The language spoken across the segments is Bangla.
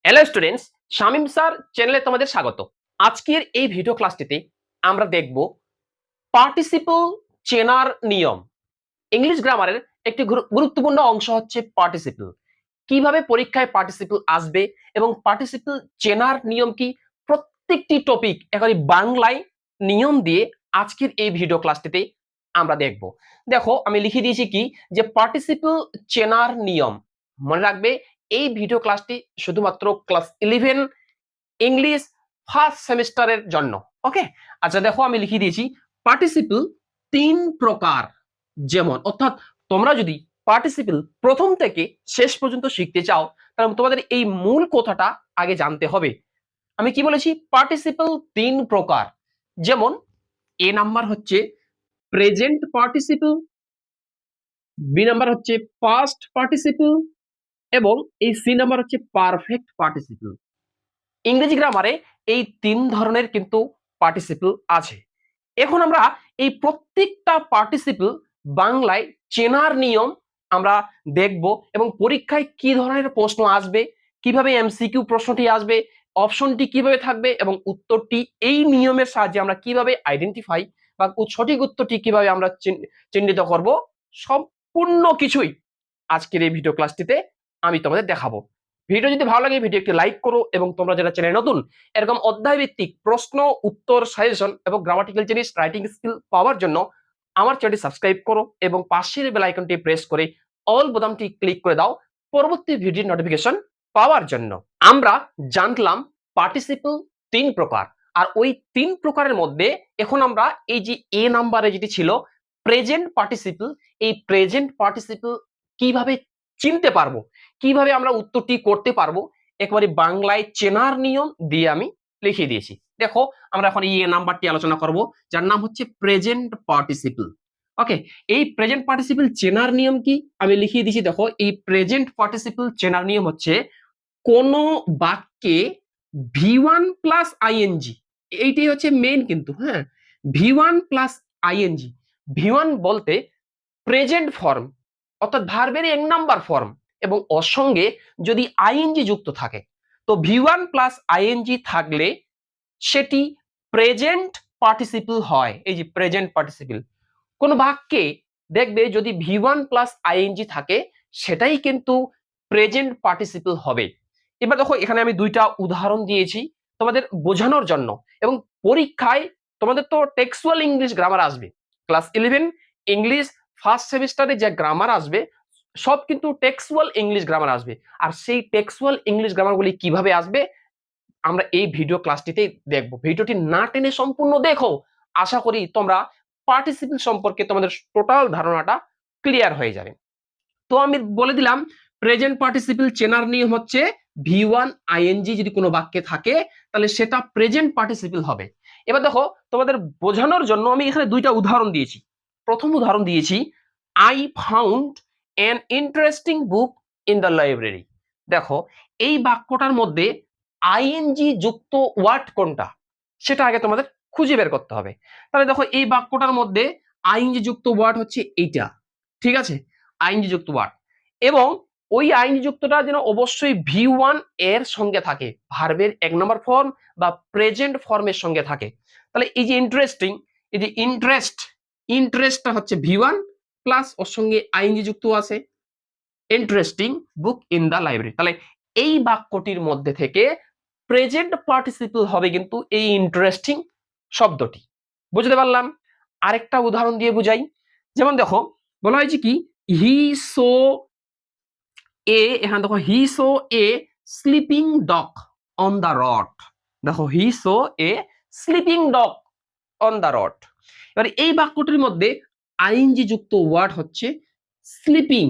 হ্যালো স্টুডেন্টস, শামিম স্যার চ্যানেলে তোমাদের স্বাগত। আজকের এই ভিডিও ক্লাসটিতে আমরা দেখব পার্টিসিপল চেনার নিয়ম। ইংলিশ গ্রামারের একটি গুরুত্বপূর্ণ অংশ হচ্ছে পার্টিসিপল। কিভাবে পরীক্ষায় পার্টিসিপল আসবে এবং পার্টিসিপল চেনার নিয়ম কি, প্রত্যেকটি টপিক একেবারে বাংলায় নিয়ম দিয়ে আজকের এই ভিডিও ক্লাসটিতে আমরা দেখব। দেখো, আমি লিখে দিয়েছি কি যে পার্টিসিপল চেনার নিয়ম। মনে রাখবে, এই ভিডিও ক্লাসটি শুধুমাত্র ক্লাস 11 ইংলিশ ফার্স্ট সেমিস্টারের জন্য। ওকে, আচ্ছা দেখো, আমি লিখে দিয়েছি পার্টিসিপল তিন প্রকার। যেমন অর্থাৎ তোমরা যদি পার্টিসিপল প্রথম থেকে শেষ পর্যন্ত শিখতে চাও, তাহলে তোমাদের এই মূল কথাটা আগে জানতে হবে। আমি কি বলেছি? পার্টিসিপল তিন প্রকার। যেমন এ নাম্বার হচ্ছে প্রেজেন্ট পার্টিসিপল, বি নাম্বার হচ্ছে পাস্ট পার্টিসিপল এবং এই সি নাম্বার হচ্ছে পারফেক্ট পার্টিসিপল। ইংরেজি গ্রামারে এই তিন ধরনের কিন্তু পার্টিসিপল আছে। এখন আমরা এই প্রত্যেকটা পার্টিসিপল বাংলায় চেনার নিয়ম আমরা দেখব এবং পরীক্ষায় কি ধরনের প্রশ্ন আসবে, কিভাবে এমসিকিউ প্রশ্নটি আসবে, অপশনটি কিভাবে থাকবে এবং উত্তরটি এই নিয়মের সাহায্যে আমরা কিভাবে আইডেন্টিফাই বা সঠিক উত্তরটি কিভাবে আমরা চিহ্নিত করব, সম্পূর্ণ কিছুই আজকের এই ভিডিও ক্লাসটিতে আমি তোমাদের দেখাবো। ভিডিও যদি ভালো লাগে ভিডিও একটি লাইক করো এবং তোমরা যারা চ্যানেলে নতুন, এরকম অধ্যায় ভিত্তিক প্রশ্ন উত্তর সাজেশন এবং গ্রামাটিক্যাল জিনিস রাইটিং স্কিল পাওয়ার জন্য আমার চ্যানেলটি সাবস্ক্রাইব করো এবং পাশের বেল আইকনটি প্রেস করে অল বোতামটি ক্লিক করে দাও পরবর্তী ভিডিওর নোটিফিকেশন পাওয়ার জন্য। আমরা জানলাম পার্টিসিপল তিন প্রকার, আর ওই তিন প্রকারের মধ্যে এখন আমরা এই যে এ নাম্বারে যেটি ছিল প্রেজেন্ট পার্টিসিপল, এই প্রেজেন্ট পার্টিসিপল কিভাবে চিনতে পারবো, কিভাবে আমরা উত্তরটি করতে পারবো, একেবারে বাংলায় চেনার নিয়ম দিয়ে আমি লিখিয়ে দিয়েছি। দেখো, আমরা এখন এই নাম্বারটি আলোচনা করব, যার নাম হচ্ছে প্রেজেন্ট পার্টিসিপল। ওকে, এই প্রেজেন্ট পার্টিসিপল চেনার নিয়ম কি আমি লিখিয়ে দিয়েছি। দেখো, এই প্রেজেন্ট পার্টিসিপল চেনার নিয়ম হচ্ছে কোন বাক্যে ভি1 প্লাস আইএনজি, এইটাই হচ্ছে মেইন কিন্তু। হ্যাঁ, ভি1 প্লাস আইএনজি। ভি1 বলতে প্রেজেন্ট ফর্ম, অর্থাৎ ভার্বের এক নাম্বার ফর্ম, এবং ওর সঙ্গে যদি আইএনজি যুক্ত থাকে, তো ভি1 প্লাস আইএনজি থাকলে সেটি প্রেজেন্ট পার্টিসিপল হয়। এই যে প্রেজেন্ট পার্টিসিপল, কোন বাক্যে দেখবে যদি ভি1 প্লাস আইএনজি থাকে, সেটাই কিন্তু প্রেজেন্ট পার্টিসিপল হবে। এবার দেখো, এখানে আমি দুইটা উদাহরণ দিয়েছি তোমাদের বোঝানোর জন্য, এবং পরীক্ষায় তোমাদের তো টেক্সচুয়াল ইংলিশ গ্রামার আসবে। ক্লাস 11 ইংলিশ ফার্স্ট সেমিস্টারে যে গ্রামার আসবে সব কিন্তু টেক্সচুয়াল ইংলিশ গ্রামার আসবে। আর সেই টেক্সচুয়াল ইংলিশ গ্রামারগুলি কিভাবে আসবে আমরা এই ভিডিও ক্লাসটিতে দেখব। ভিডিওটি না টেনে সম্পূর্ণ দেখো, আশা করি তোমরা পার্টিসিপল সম্পর্কে তোমাদের টোটাল ধারণাটা ক্লিয়ার হয়ে যাবে। তো আমি বলে দিলাম, প্রেজেন্ট পার্টিসিপল চেনার নিয়ম হচ্ছে ভি1 আইএনজি যদি কোনো বাক্যে থাকে তাহলে সেটা প্রেজেন্ট পার্টিসিপল হবে। এবার দেখো, তোমাদের বোঝানোর জন্য আমি এখানে দুইটা উদাহরণ দিয়েছি। প্রথম উদাহরণ দিয়েছি, I found an interesting book in the library. দেখো, এই বাক্যটার মধ্যে আইএনজি যুক্ত ওয়ার্ড কোনটা সেটা আগে তোমাদের খুঁজে বের করতে হবে। তাহলে দেখো, এই বাক্যটার মধ্যে আইএনজি যুক্ত ওয়ার্ড হচ্ছে এইটা, ঠিক আছে, আইএনজি যুক্ত ওয়ার্ড, এবং ওই আইএনজি যুক্তটা যেন অবশ্যই ভি1 এর সঙ্গে থাকে, ভার্বের এক নম্বর ফর্ম বা প্রেজেন্ট ফর্মের সঙ্গে থাকে। তাহলে এই যে ইন্টারেস্টিং, এই যে ইন্টারেস্টটা হচ্ছে ভি1 প্লাস ওর সঙ্গে আইএনজি যুক্ত আছে, interesting book in the library. তাহলে এই বাক্যটির মধ্যে থেকে প্রেজেন্ট পার্টিসিপল হবে কিন্তু এই ইন্টারেস্টিং শব্দটি। বুঝতে পারলাম? আরেকটা উদাহরণ দিয়ে বুঝাই। যেমন দেখো, বলা হয়েছে কি, হি সো এখানে দেখো, he saw a sleeping dog on the road. দেখো, he saw a sleeping dog on the road. এবার এই বাক্যটির মধ্যে আইএনজি যুক্ত ওয়ার্ড হচ্ছে স্লিপিং।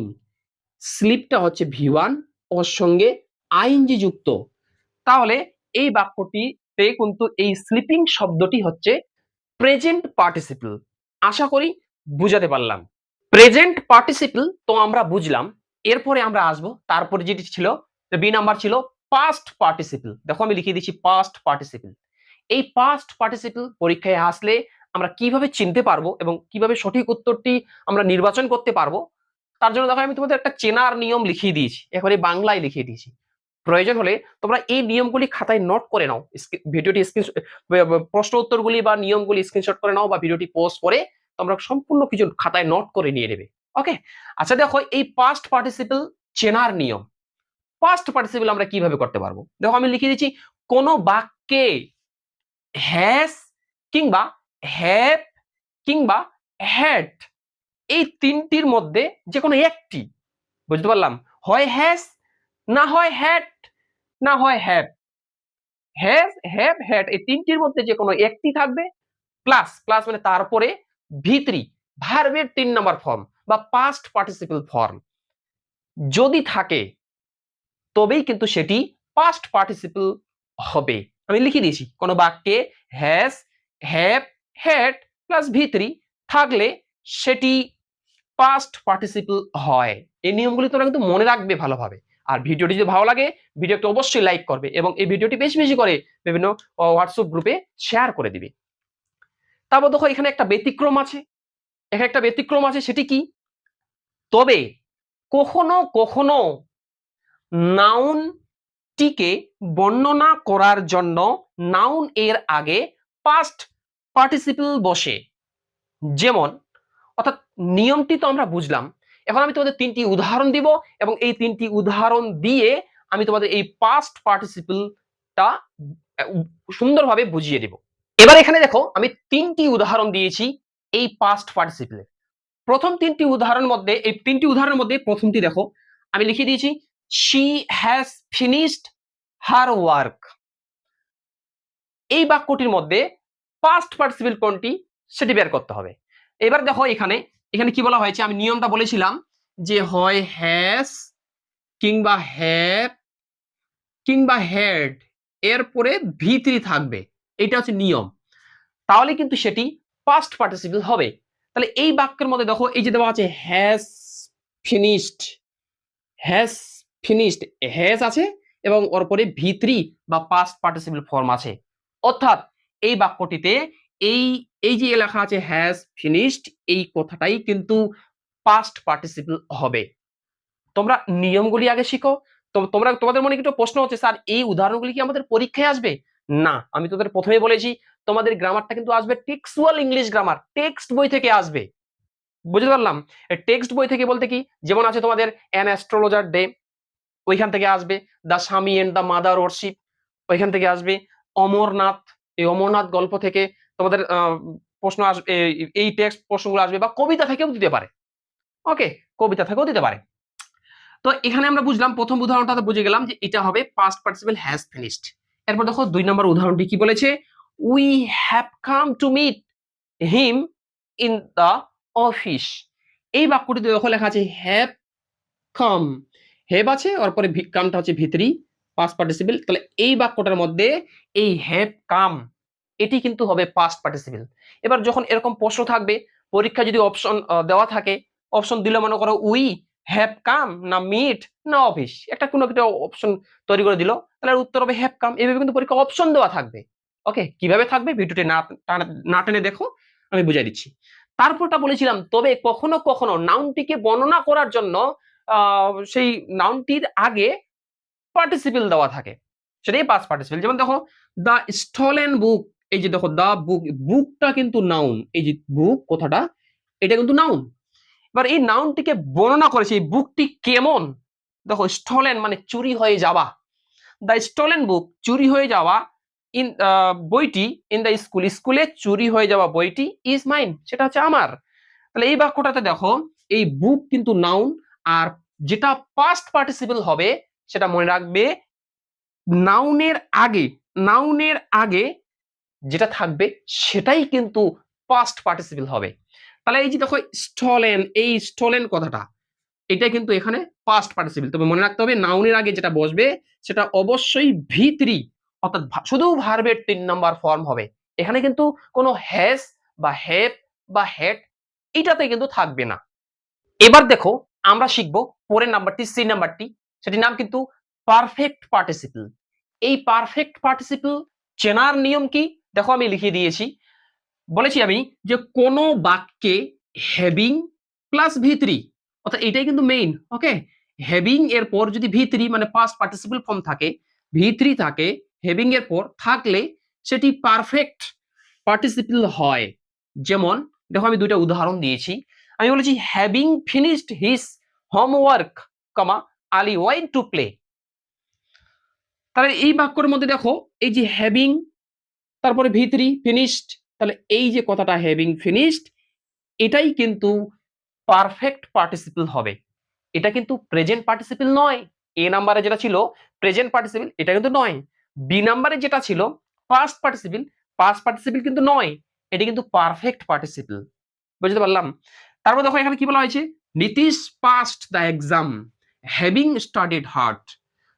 স্লিপটা হচ্ছে ভি1, ওর সঙ্গে আইএনজি যুক্ত। তাহলে এই বাক্যটিতে কিন্তু এই স্লিপিং শব্দটি হচ্ছে প্রেজেন্ট পার্টিসিপল। আশা করি বুঝাতে পারলাম। প্রেজেন্ট পার্টিসিপল তো আমরা বুঝলাম। এরপরে আমরা আসবো, তারপরে যেটি ছিল বি নাম্বার ছিল পাস্ট পার্টিসিপল। দেখো, আমি লিখে দিচ্ছি পাস্ট পার্টিসিপল। এই পাস্ট পার্টিসিপল পরীক্ষায় আসলে আমরা কিভাবে চিনতে পারবো এবং কিভাবে সঠিক উত্তরটি আমরা নির্বাচন করতে পারবো, তার জন্য দেখো আমি তোমাদের একটা চেনার নিয়ম লিখিয়ে দিয়েছি, একেবারে বাংলায় লিখিয়ে দিয়েছি। প্রয়োজন হলে তোমরা এই নিয়মগুলি খাতায় নোট করে নাও, ভিডিওটি প্রশ্ন উত্তরগুলি বা নিয়মগুলি স্ক্রিনশট করে নাও বা ভিডিওটি পজ করে তোমরা সম্পূর্ণ কিছু খাতায় নোট করে নিয়ে নেবে। ওকে, আচ্ছা দেখো এই পাস্ট পার্টিসিপল চেনার নিয়ম। পাস্ট পার্টিসিপল আমরা কিভাবে করতে পারবো? দেখো আমি লিখে দিচ্ছি, কোন বাক্যে হ্যাজ কিংবা হ্যাভ কিংবা হ্যাড এই তিনটির মধ্যে যে কোনো একটি, বুঝতে পারলাম, হয় হ্যাজ না হয় হ্যাড না হয় হ্যাভ। হ্যাজ হ্যাভ হ্যাড এই তিনটির মধ্যে যে কোনো একটি থাকবে, প্লাস প্লাস মানে তারপরে ভি3 ভার্বের 3 নাম্বার ফর্ম বা পাস্ট পার্টিসিপল ফর্ম যদি থাকে তবেই কিন্তু সেটি পাস্ট পার্টিসিপল হবে। আমি লিখে দিয়েছি, কোন বাক্যে হ্যাজ হ্যাভ হ্যাড প্লাস ভি3 থাকলে সেটি পাস্ট পার্টিসিপল হয়। এই নিয়মগুলি তোমরা কিন্তু মনে রাখবে ভালোভাবে। আর ভিডিওটি যদি ভালো লাগে ভিডিওটি অবশ্যই লাইক করবে এবং এই ভিডিওটি বেশি বেশি করে বিভিন্ন হোয়াটসঅ্যাপ গ্রুপে শেয়ার করে দিবে। তারপর দেখো এখানে একটা ব্যতিক্রম আছে, এখানে একটা ব্যতিক্রম আছে, সেটি কি? তবে কখনো কখনো নাউনটিকে বর্ণনা করার জন্য নাউন এর আগে পাস্ট পার্টিসিপল বসে। যেমন, অর্থাৎ নিয়মটি তো আমরা বুঝলাম, এখন আমি তোমাদের 3টি উদাহরণ দিব এবং এই 3টি উদাহরণ দিয়ে আমি তোমাদের এই পাস্ট পার্টিসিপলটা সুন্দরভাবে বুঝিয়ে দেব। এবার এখানে দেখো আমি 3টি উদাহরণ দিয়েছি এই পাস্ট পার্টিসিপলের। প্রথম 3টি উদাহরণের মধ্যে, এই 3টি উদাহরণের মধ্যে প্রথমটি দেখো আমি লিখে দিয়েছি, she has finished her work। এই বাক্যটির মধ্যে পাস্ট পার্টিসিপল কোনটি সেটি বের করতে হবে। এবার দেখো এখানে এখানে কি বলা হয়েছে, আমি নিয়মটা বলেছিলাম যে হয় হ্যাজ কিংবা হ্যাভ কিংবা হ্যাড এরপরে ভি3 থাকবে, এটা হচ্ছে নিয়ম, তাহলে কিন্তু সেটি পাস্ট পার্টিসিপল হবে। তাহলে এই বাক্যের মধ্যে দেখো এই যে দেওয়া আছে has finished, has finished, has আছে এবং ওর পরে ভি3 বা পাস্ট পার্টিসিপল ফর্ম আছে। অর্থাৎ এই বাক্যটিতে এই এই যে লেখা আছে হ্যাজ ফিনিশড, এই কথাটাই কিন্তু পাস্ট পার্টিসিপল হবে। তোমরা নিয়মগুলি আগে শিখো। তোমরা তোমাদের মনে একটু প্রশ্ন হচ্ছে, স্যার এই উদাহরণগুলি কি আমাদের পরীক্ষায় আসবে? না, আমি তোদের প্রথমে বলেছি তোমাদের গ্রামারটা কিন্তু আসবে টেক্সচুয়াল ইংলিশ গ্রামার, টেক্সট বই থেকে আসবে। বুঝতে পারলাম? টেক্সট বই থেকে বলতে কি, যেমন আছে তোমাদের অ্যান অ্যাস্ট্রোলজার ডে, ওইখান থেকে আসবে। দ্য স্বামী এন্ড দ্য মাদার ওয়ারশিপ, ওইখান থেকে আসবে। অমরনাথ, এই অমরনাথ গল্প থেকে তোমাদের প্রশ্ন আসবে, এই টেক্সট প্রশ্নগুলো আসবে, বা কবিতা থেকেও দিতে পারে। ওকে, কবিতা থেকেও দিতে পারে। তো এখানে আমরা বুঝলাম, প্রথম উদাহরণটাতে বুঝে গেলাম যে এটা হবে পাস্ট পার্টিসিপল হ্যাজ ফিনিশড। এরপর দেখো 2 নম্বর উদাহরণটি কি বলেছে, we have come to meet him in the office. এই বাক্যটিতে দেখো লেখা আছে হ্যাভ কাম, হ্যাভ আছে ওর পরে কামটা হচ্ছে ভি3 পাস্ট পার্টিসিপল। তাহলে এই বাক্যটার মধ্যে এই হ্যাভ কাম এটি কিন্তু হবে পাস্ট পার্টিসিপল। এবার যখন এরকম প্রশ্ন থাকবে পরীক্ষা, যদি অপশন দেওয়া থাকে, অপশন দিলে মনে করো উই হ্যাভ কাম না মিট না অফিস, একটা কোনো একটা অপশন তৈরি করে দিল, তাহলে উত্তর হবে হ্যাভ কাম। এভাবে কিন্তু পরীক্ষা অপশন দেওয়া থাকবে। ওকে, কিভাবে থাকবে ভিডিওটি না টেনে দেখো, আমি বুঝাই দিচ্ছি। তারপরটা বলেছিলাম, তবে কখনো কখনো নাউনটিকে বর্ণনা করার জন্য সেই নাউনটির আগে পার্টিসিপল দেওয়া থাকে, সেটাই পাস্ট পার্টিসিপল। যেমন দেখো দ্য স্টলেন বুক, এই যে দেখো দ্য বুক, বুকটা কিন্তু নাউন, এই যে বুক কথাটা এটা কিন্তু নাউন। এবার এই নাউনটিকে বর্ণনা করেছে, এই বুকটি কেমন, দেখো স্টলেন মানে চুরি হয়ে যাওয়া, দ্য স্টলেন বুক চুরি হয়ে যাওয়া, ইন বইটি ইন দ্য স্কুল, স্কুলে চুরি হয়ে যাওয়া বইটি ইজ মাইন, সেটা হচ্ছে আমার। তাহলে এই বাক্যটাতে দেখো এই বুক কিন্তু নাউন, আর যেটা পাস্ট পার্টিসিপল হবে সেটা মনে রাখবে, নাউনের আগে, নাউনের আগে যেটা থাকবে সেটাই কিন্তু পাস্ট পার্টিসিপল হবে। তাহলে এই যে দেখো স্টলেন, এই স্টলেন কথাটা এটা কিন্তু এখানে পাস্ট পার্টিসিপল, তবে মনে রাখতে হবে নাউনের আগে যেটা বসবে সেটা অবশ্যই ভি3, অর্থাৎ শুধু ভার্বের 3 নাম্বার ফর্ম হবে। এখানে কিন্তু কোনো হ্যাজ বা হ্যাভ বা হ্যাড এটাতে কিন্তু থাকবে না। এবার দেখো আমরা শিখবো পরের নাম্বারটি, সি নাম্বারটি, সেটির নাম কিন্তু পারফেক্ট পার্টিসিপল। এই পারফেক্ট পার্টিসিপল চেনার নিয়ম কি, দেখো আমি লিখে দিয়েছি, বলেছি আমি যে কোনো বাক্যে হ্যাভিং প্লাস ভি3, অর্থাৎ এটাই কিন্তু মেইন। ওকে, হ্যাভিং এর পর যদি ভি3 মানে পাস্ট পার্টিসিপল ফর্ম থাকে, ভি3 থাকে, হ্যাভিং এর পর থাকলে সেটি পারফেক্ট পার্টিসিপল হয়। যেমন দেখো আমি দুইটা উদাহরণ দিয়েছি। আমি বলেছি having finished his homework, comma Ali went to play. তাহলে এই বাক্যের মধ্যে দেখো এই যে হ্যাভিং, তারপরে ভি3 ফিনিশড, তাহলে এই যে কথাটা হ্যাভিং ফিনিশড, এটাই কিন্তু পারফেক্ট পার্টিসিপল হবে। এটা কিন্তু প্রেজেন্ট পার্টিসিপল নয়। এ নাম্বারে যেটা ছিল প্রেজেন্ট পার্টিসিপল, এটা কিন্তু নয়। বি নাম্বারে যেটা ছিল পাস্ট পার্টিসিপল, পাস্ট পার্টিসিপল কিন্তু নয়, এটা কিন্তু পারফেক্ট পার্টিসিপল। বুঝতে পারলাম? তারপর দেখো এখানে কি বলা হয়েছে, Nitish past the exam having studied hard.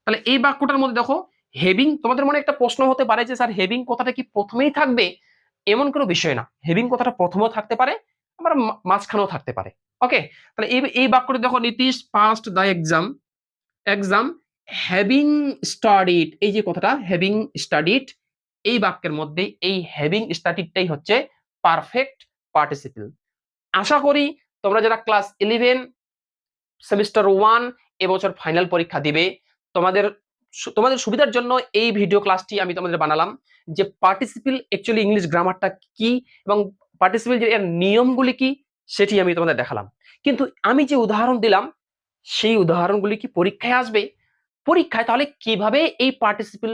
তাহলে এই বাক্যটার মধ্যে দেখো হ্যাভিং, তোমাদের মনে একটা প্রশ্ন হতে পারে যে স্যার হ্যাভিং কথাটা কি প্রথমেই থাকবে? এমন কোনো বিষয় না, হ্যাভিং কথাটা প্রথমেও থাকতে পারে, আবার মাঝখানেও থাকতে পারে। ওকে, তাহলে এই বাক্যটা দেখো Nitish past the exam, exam having studied, এই যে কথাটা হ্যাভিং স্টাডিড, এই বাক্যের মধ্যে এই হ্যাভিং স্টাডিডটাই হচ্ছে পারফেক্ট পার্টিসিপল। আশা করি তোমরা যারা ক্লাস 11 সেমিস্টার 1 এবছর ফাইনাল পরীক্ষা দিবে, তোমাদের তোমাদের সুবিধার জন্য এই ভিডিও ক্লাসটি আমি তোমাদের বানালাম, যে পার্টিসিপল অ্যাকচুয়ালি ইংলিশ গ্রামারটা কি এবং পার্টিসিপল যে এর নিয়মগুলি কি সেটি আমি তোমাদের দেখালাম। কিন্তু আমি যে উদাহরণ দিলাম সেই উদাহরণগুলি কি পরীক্ষায় আসবে? পরীক্ষায় তাহলে কিভাবে এই পার্টিসিপল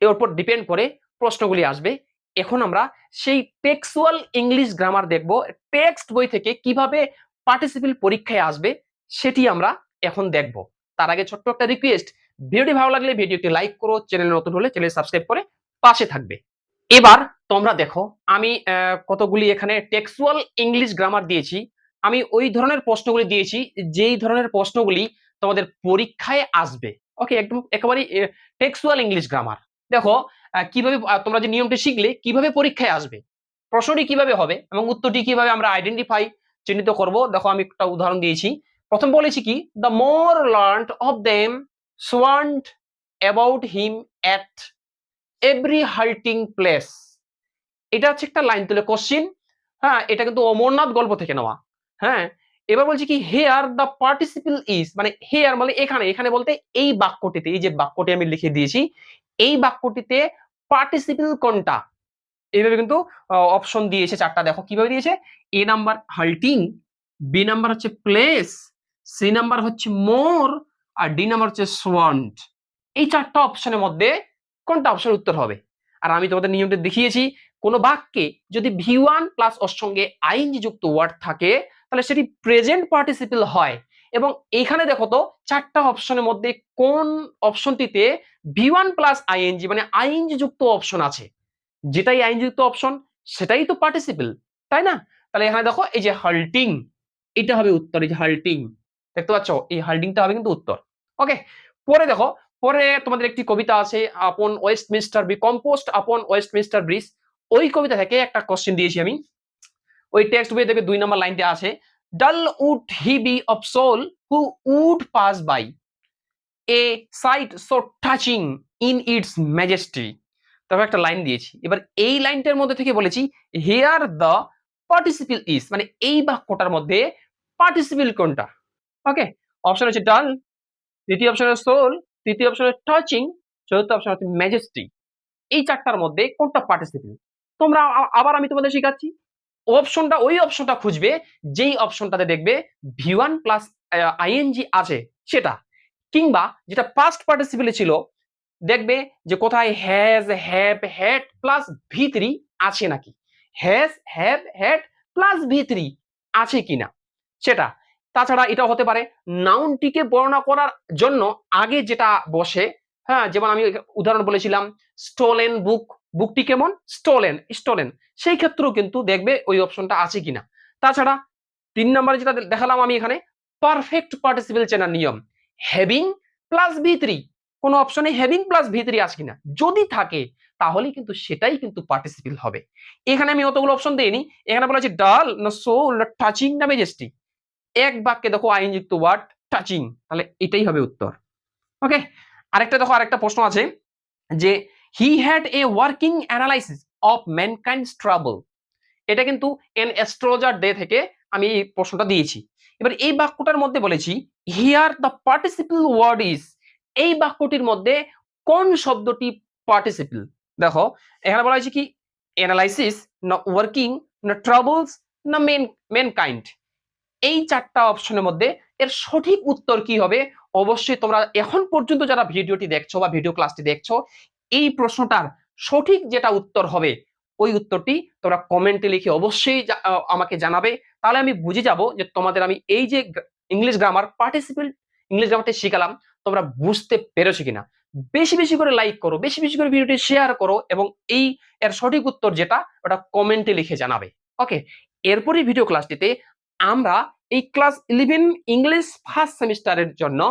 এর উপর ডিপেন্ড করে প্রশ্নগুলি আসবে। এখন আমরা সেই টেক্সচুয়াল ইংলিশ গ্রামার দেখব, টেক্সট বই থেকে কিভাবে পার্টিসিপল পরীক্ষায় আসবে সেটি আমরা এখন দেখব। তার আগে ছোট্ট একটা রিকোয়েস্ট, ভিডিওটি ভালো লাগলে ভিডিওটি লাইক করো, চ্যানেল নতুন হলে চ্যানেল সাবস্ক্রাইব করে পাশে থাকবে। এবার তোমরা দেখো আমি কতগুলি এখানে টেক্সচুয়াল ইংলিশ গ্রামার দিয়েছি। আমি ওই ধরনের প্রশ্নগুলি দিয়েছি যেই ধরনের প্রশ্নগুলি তোমাদের পরীক্ষায় আসবে। ওকে, একদম একেবারে টেক্সচুয়াল ইংলিশ গ্রামার। দেখো কিভাবে তোমরা যে নিয়মটি শিখলে কিভাবে পরীক্ষায় আসবে, প্রশ্নটি কিভাবে হবে এবং উত্তরটি কিভাবে আমরা আইডেন্টিফাই চিহ্নিত করব। দেখো আমি একটা উদাহরণ দিয়েছি। প্রথম বলেছি কি, the more learned of them swarmed about him at every halting place. এটা হচ্ছে একটা লাইন তুলে কোশ্চিন। হ্যাঁ, এটা কিন্তু অমরনাথ গল্প থেকে নেওয়া। হ্যাঁ, এবার বলছি কি, হেয়ার দ্য পার্টিসিপল ইজ, মানে হেয়ার মানে এখানে, এখানে বলতে এই বাক্যটিতে, এই যে বাক্যটি আমি লিখে দিয়েছি এই বাক্যটিতে পার্টিসিপল কোনটা, এইভাবে কিন্তু অপশন দিয়েছে চারটা। দেখো কিভাবে দিয়েছে, এ নাম্বার হাল্টিং, বি নাম্বার হচ্ছে প্লেস, সি নাম্বার হচ্ছে মোর, আর ডি নাম্বার হচ্ছে সোয়ান্ট। এই চারটা অপশনের মধ্যে কোনটা অপশন উত্তর হবে? আর আমি তোমাদের নিয়মটা দেখিয়েছি, কোন বাক্যে যদি ভি1 প্লাস ওর সঙ্গে আইএনজি যুক্ত ওয়ার্ড থাকে তাহলে সেটি প্রেজেন্ট পার্টিসিপল হয়। এবং এখানে দেখো তো চারটা অপশনের মধ্যে কোন অপশনটিতে ভি1 প্লাস আইএনজি মানে আইএনজি যুক্ত অপশন আছে, যেটাই আইএনজি যুক্ত অপশন সেটাই তো পার্টিসিপল, তাই না? তাহলে এখানে দেখো এই যে হাল্টিং, এটা হবে উত্তর। এই যে হাল্টিং দেখতে পাচ্ছ, এই হাল্টিংটা হবে কিন্তু উত্তর। ওকে, পরে দেখো, পরে তোমাদের একটি কবিতা আছে, আপন ওয়েস্টমিনস্টার ব্রিজ, কম্পোস্ট আপন ওয়েস্টমিনস্টার ব্রিজ। ওই কবিতা থেকে একটা কোশ্চেন দিয়েছি আমি। ওই টেক্সট বইয়ে দেখবে 2 নম্বর লাইনটা আছে, dull would he be of soul who would pass by a sight so touching in its majesty. তবে একটা লাইন দিয়েছি। এবার এই লাইনটার মধ্যে থেকে বলেছি হিয়ার দ্য পার্টিসিপল ইজ, মানে এই বাক্যটার মধ্যে পার্টিসিপল কোনটা? ওকে, অপশন হচ্ছে ডাল, দ্বিতীয় অপশন হচ্ছে সোল, তৃতীয় অপশন হচ্ছে টাচিং, চতুর্থ অপশন হচ্ছে ম্যাজেস্টি। এই চারটার মধ্যে কোনটা পার্টিসিপল? তোমরা আবার আমি তোমাদের শেখাচ্ছি। অপশনটা, ওই অপশনটা খুঁজবে যেই অপশনটাতে দেখবে ভি1 প্লাস আইএনজি আছে সেটা, কিংবা যেটা পাস্ট পার্টিসিপলে ছিল দেখবে যে কোথায় হ্যাজ হ্যাভ হ্যাড প্লাস ভি3 আছে নাকি, হ্যাজ হ্যাভ হ্যাড প্লাস ভি3 আছে কিনা সেটা। তাছাড়া এটা হতে পারে নাউনটিকে বর্ণনা করার জন্য আগে যেটা বসে। হ্যাঁ, যেমন আমি উদাহরণ বলেছিলাম স্টোলেন বুক, বুকটি কেমন স্টোলেন, স্টোলেন, সেই ক্ষেত্রেও কিন্তু দেখবে ওই অপশনটা আছে কিনা। তাছাড়া 3 নম্বরে যেটা দেখালাম আমি এখানে পারফেক্ট পার্টিসিপল চেনার নিয়ম, হ্যাভিং প্লাস ভি3, কোন অপশনে হ্যাভিং প্লাস ভি3 আছে কিনা, যদি থাকে তাহলে কিন্তু সেটাই কিন্তু পার্টিসিপল হবে। এখানে আমি অতগুলো অপশন দেইনি, এখানে বলা আছে ডাল না সোল না টাচিং না ম্যাজেস্টি। এক বাক্যে দেখো আইন যুক্ত ওয়ার্ড টাচিং, তাহলে এটাই হবে উত্তর। ওকে, আরেকটা দেখো, আরেকটা প্রশ্ন আছে যে he had a working analysis of ম্যানকাইন্ডস trouble. এটা কিন্তু এন অ্যাস্ট্রোলজার ডে থেকে আমি এই প্রশ্নটা দিয়েছি। এবার এই বাক্যটার মধ্যে বলেছি here the participle word is, এই বাক্যটির মধ্যে কোন শব্দটি পার্টিসিপল? দেখো এখানে বলা হয়েছে কি অ্যানালাইসিস, না ওয়ার্কিং, না ট্রাবলস, না মেন কাইন্ড। এই চারটা অপশনের মধ্যে এর সঠিক উত্তর কি হবে? অবশ্যই তোমরা এখন পর্যন্ত যারা ভিডিওটি দেখছো বা ভিডিও ক্লাসটি দেখছো, এই প্রশ্নটার সঠিক যেটা উত্তর হবে ওই উত্তরটি তোমরা কমেন্টে লিখে অবশ্যই আমাকে জানাবে। তাহলে আমি বুঝে যাব যে তোমাদের আমি এই যে ইংলিশ গ্রামার পার্টিসিপেল ইংলিশ গ্রামারটি শিখালাম তোমরা বুঝতে পেরেছো কিনা। বেশি বেশি করে লাইক করো, বেশি বেশি করে ভিডিওটি শেয়ার করো এবং এই এর সঠিক উত্তর যেটা ওটা কমেন্টে লিখে জানাবে। ওকে, এরপরই ভিডিও ক্লাসটিতে আমরা এই ক্লাস 11 ইংলিশ ফার্স্ট সেমিস্টারের জন্য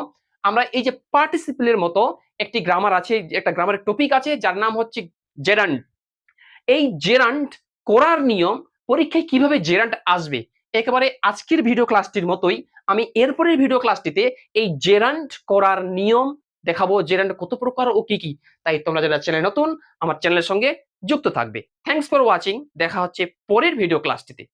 আমরা এই যে পার্টিসিপেলের মতো একটি গ্রামার আছে, একটা গ্রামারের টপিক আছে যার নাম হচ্ছে জেরান্ড। এই জেরান্ড করার নিয়ম, পরীক্ষায় কিভাবে জেরান্ড আসবে, একেবারে আজকের ভিডিও ক্লাসটির মতোই আমি এরপরের ভিডিও ক্লাসটিতে এই জেরান্ড করার নিয়ম দেখাবো, জেরান্ড কত প্রকার ও কি কি। তাই তোমরা যারা চ্যানেল নতুন আমার চ্যানেলের সঙ্গে যুক্ত থাকবে। থ্যাঙ্কস ফর ওয়াচিং, দেখা হচ্ছে পরের ভিডিও ক্লাসটিতে।